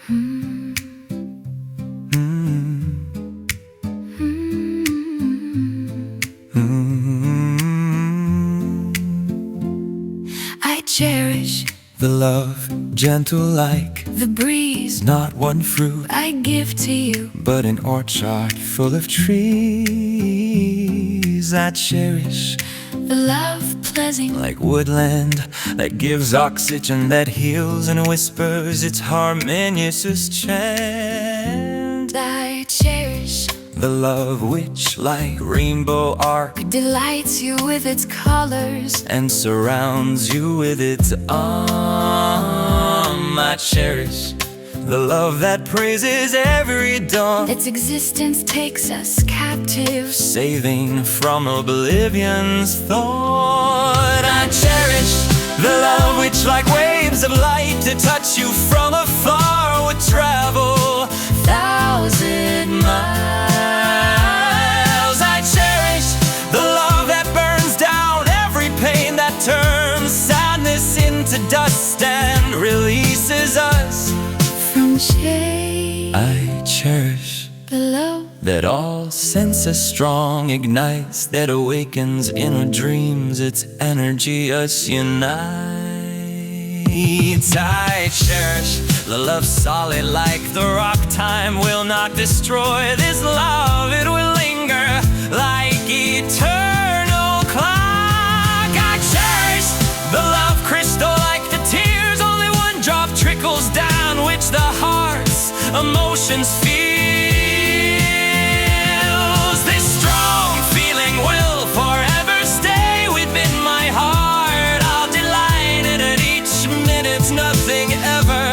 Mm. Mm. Mm. I cherish The love, gentle like the breeze not one fruit, I give to you. but an orchard full of trees. I cherish The love pleasant like woodland that gives oxygen, that heals and whispers its harmonious chant. I cherish The love which like rainbow arc delights you with its colors. and surrounds you with its arm. I cherish the love that praises every dawn, Its existence takes us captive. saving from oblivion's thorn. I cherish the love which like waves of light to touch you from afar would travel 1,000 miles. I cherish the love that burns down every pain, that turns sadness into dust and releases us From shade, I cherish the love that all senses strong ignites, that awakens inner dreams, its energy us unites. I cherish the love solid like the rock. Time will not destroy this love, it will linger like eternal clock. I cherish the love crystal like the tears, only one drop trickles down, which the heart's emotions feels. This strong feeling will forever stay within my heart. I'll delight in it each minute, nothing ever